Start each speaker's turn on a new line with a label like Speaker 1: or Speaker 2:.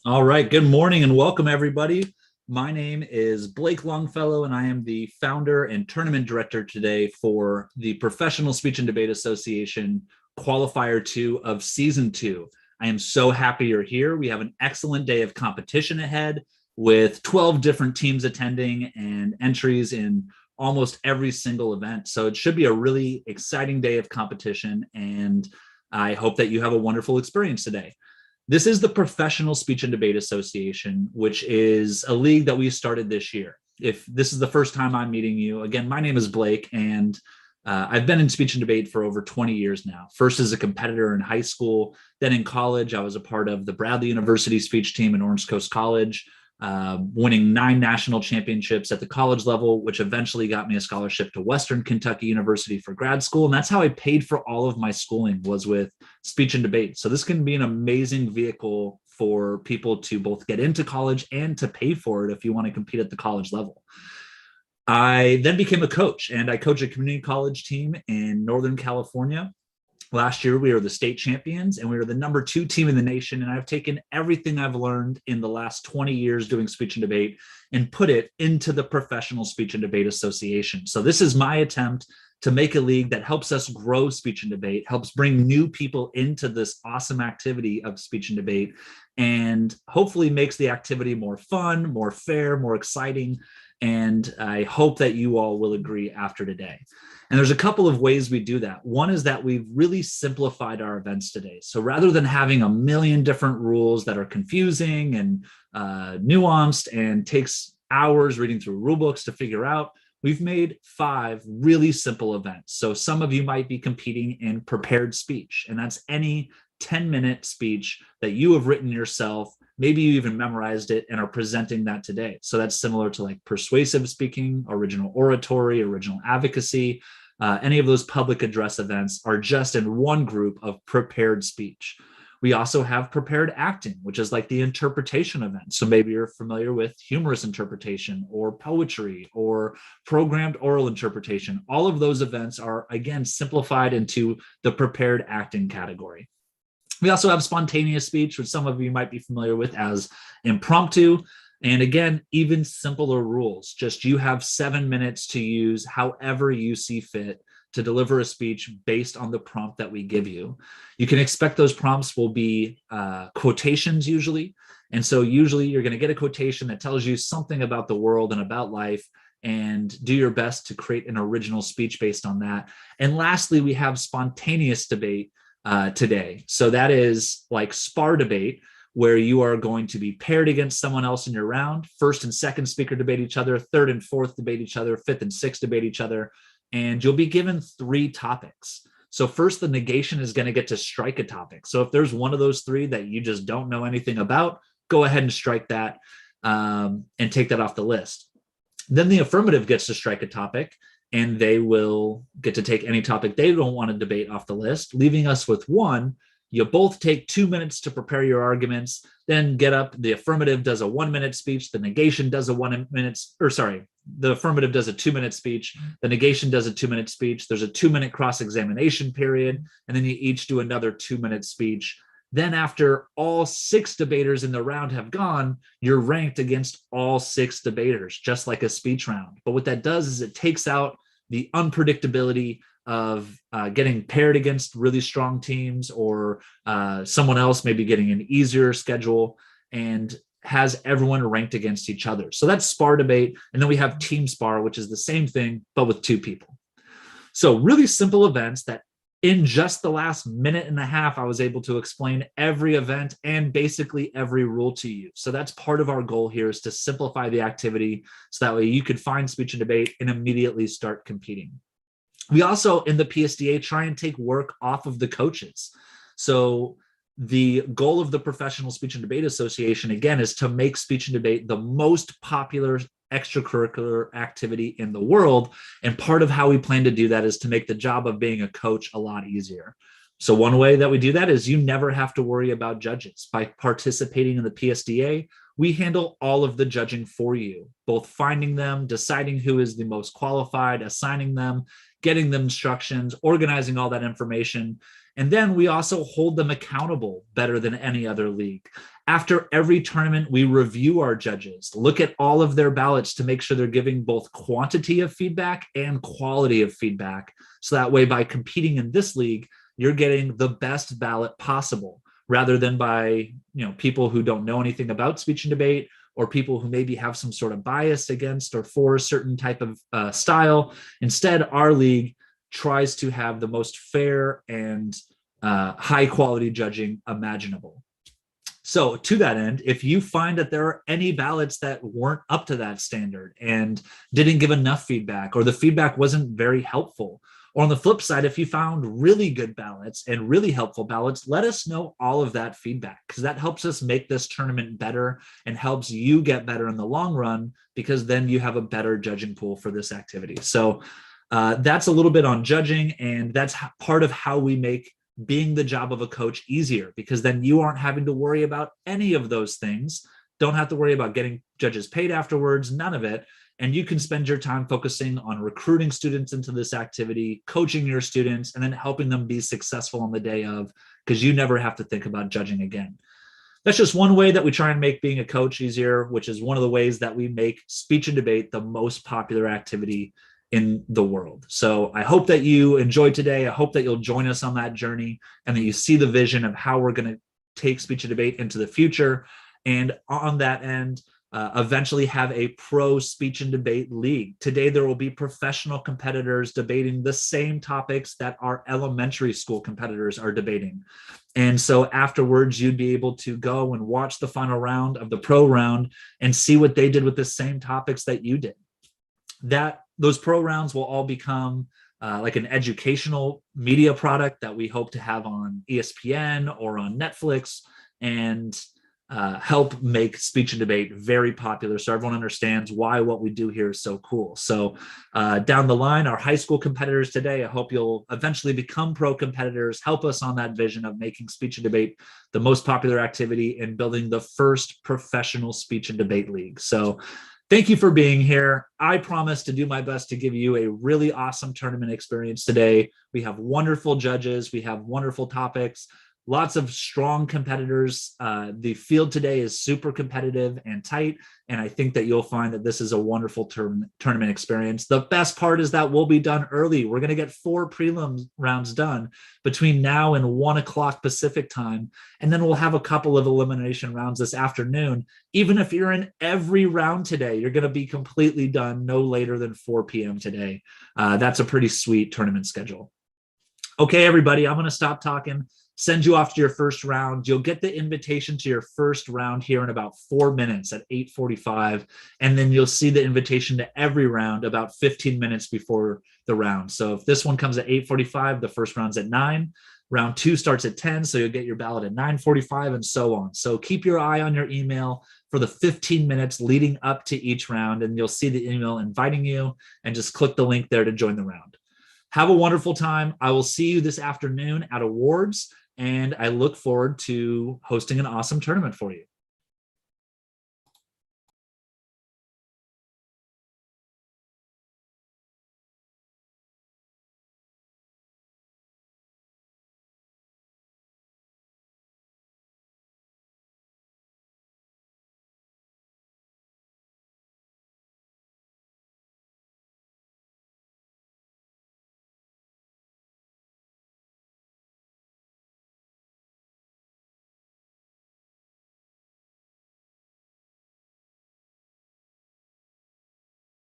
Speaker 1: All right. Good morning and welcome, everybody. My name is Blake Longfellow, and I am the founder and tournament director today for the Professional Speech and Debate Association Qualifier 2 of Season 2. I am so happy you're here. We have an excellent day of competition ahead with 12 different teams attending and entries in almost every single event. So it should be a really exciting day of competition, and I hope that you have a wonderful experience today. This is the Professional Speech and Debate Association, which is a league that we started this year. If this is the first time I'm meeting you, again, my name is Blake, and I've been in speech and debate for over 20 years now. First as a competitor in high school, then in college, I was a part of the Bradley University speech team in Orange Coast College, winning 9 national championships at the college level, which eventually got me a scholarship to Western Kentucky University for grad school. And that's how I paid for all of my schooling, was with speech and debate. So this can be an amazing vehicle for people to both get into college and to pay for it if you want to compete at the college level. I then became a coach, and I coach a community college team in Northern California. Last year, we were the state champions, and we were the number 2 team in the nation. And I've taken everything I've learned in the last 20 years doing speech and debate and put it into the Professional Speech and Debate Association. So this is my attempt to make a league that helps us grow speech and debate, helps bring new people into this awesome activity of speech and debate, and hopefully makes the activity more fun, more fair, more exciting. And I hope that you all will agree after today. And there's a couple of ways we do that. One is that we've really simplified our events today. So rather than having a million different rules that are confusing and nuanced and takes hours reading through rule books to figure out, we've made 5 really simple events. So some of you might be competing in prepared speech, and that's any 10-minute speech that you have written yourself. Maybe you even memorized it and are presenting that today. So that's similar to like persuasive speaking, original oratory, original advocacy. Any of those public address events are just in one group of prepared speech. We also have prepared acting, which is like the interpretation event. So maybe you're familiar with humorous interpretation or poetry or programmed oral interpretation. All of those events are, again, simplified into the prepared acting category. We also have spontaneous speech, which some of you might be familiar with as impromptu. And again, even simpler rules. Just you have 7 minutes to use however you see fit to deliver a speech based on the prompt that we give you. You can expect those prompts will be quotations usually. And so usually you're going to get a quotation that tells you something about the world and about life, and do your best to create an original speech based on that. And lastly, we have spontaneous debate today. So that is like spar debate, where you are going to be paired against someone else in your round. First and second speaker debate each other, third and fourth debate each other, fifth and sixth debate each other. And you'll be given 3 topics. So first, the negation is going to get to strike a topic. So if there's one of those 3 that you just don't know anything about, go ahead and strike that and take that off the list. Then the affirmative gets to strike a topic, and they will get to take any topic they don't want to debate off the list, leaving us with 1. You both take 2 minutes to prepare your arguments, then get up. The affirmative does a 1-minute speech. The negation does a 1 minute, or sorry, the affirmative does a 2-minute speech. The negation does a 2-minute speech. There's a 2-minute cross-examination period, and then you each do another 2-minute speech. Then after all 6 debaters in the round have gone, you're ranked against all 6 debaters, just like a speech round. But what that does is it takes out the unpredictability of getting paired against really strong teams, or someone else maybe getting an easier schedule, and has everyone ranked against each other. So that's spar debate. And then we have team spar, which is the same thing, but with 2 people. So really simple events that in just the last minute and a half, I was able to explain every event and basically every rule to you. So that's part of our goal here, is to simplify the activity so that way you could find speech and debate and immediately start competing. We also, in the PSDA, try and take work off of the coaches. So the goal of the Professional Speech and Debate Association, again, is to make speech and debate the most popular extracurricular activity in the world. And part of how we plan to do that is to make the job of being a coach a lot easier. So one way that we do that is you never have to worry about judges. By participating in the PSDA, we handle all of the judging for you, both finding them, deciding who is the most qualified, assigning them, getting them instructions, organizing all that information. And then we also hold them accountable better than any other league. After every tournament, we review our judges, look at all of their ballots to make sure they're giving both quantity of feedback and quality of feedback. So that way, by competing in this league, you're getting the best ballot possible, rather than by people who don't know anything about speech and debate, or people who maybe have some sort of bias against or for a certain type of style. Instead, our league tries to have the most fair and high quality judging imaginable. So to that end, if you find that there are any ballots that weren't up to that standard and didn't give enough feedback, or the feedback wasn't very helpful, or on the flip side, if you found really good ballots and really helpful ballots, let us know all of that feedback, because that helps us make this tournament better and helps you get better in the long run, because then you have a better judging pool for this activity. So that's a little bit on judging, and that's part of how we make being the job of a coach easier, because then you aren't having to worry about any of those things. Don't have to worry about getting judges paid afterwards, none of it. And you can spend your time focusing on recruiting students into this activity, coaching your students, and then helping them be successful on the day of, because you never have to think about judging again. That's just one way that we try and make being a coach easier, which is one of the ways that we make speech and debate the most popular activity in the world. So I hope that you enjoyed today. I hope that you'll join us on that journey, and that you see the vision of how we're going to take speech and debate into the future. And on that end, eventually have a pro speech and debate league. Today, there will be professional competitors debating the same topics that our elementary school competitors are debating. And so afterwards, you'd be able to go and watch the final round of the pro round and see what they did with the same topics that you did. Those pro rounds will all become like an educational media product that we hope to have on ESPN or on Netflix, and help make speech and debate very popular, so everyone understands why what we do here is so cool. So down the line, our high school competitors today, I hope you'll eventually become pro competitors. Help us on that vision of making speech and debate the most popular activity and building the first professional speech and debate league. So thank you for being here. I promise to do my best to give you a really awesome tournament experience today. We have wonderful judges. We have wonderful topics. Lots of strong competitors. The field today is super competitive and tight, and I think that you'll find that this is a wonderful tournament experience. The best part is that we'll be done early. We're going to get 4 prelim rounds done between now and 1 o'clock Pacific time, and then we'll have a couple of elimination rounds this afternoon. Even if you're in every round today, you're going to be completely done no later than 4 p.m. today. That's a pretty sweet tournament schedule. Okay, everybody, I'm going to stop talking. Send you off to your first round. You'll get the invitation to your first round here in about 4 minutes at 8:45. And then you'll see the invitation to every round about 15 minutes before the round. So if this one comes at 8:45, the first round's at 9. Round 2 starts at 10. So you'll get your ballot at 9:45 and so on. So keep your eye on your email for the 15 minutes leading up to each round. And you'll see the email inviting you, and just click the link there to join the round. Have a wonderful time. I will see you this afternoon at awards, and I look forward to hosting an awesome tournament for you.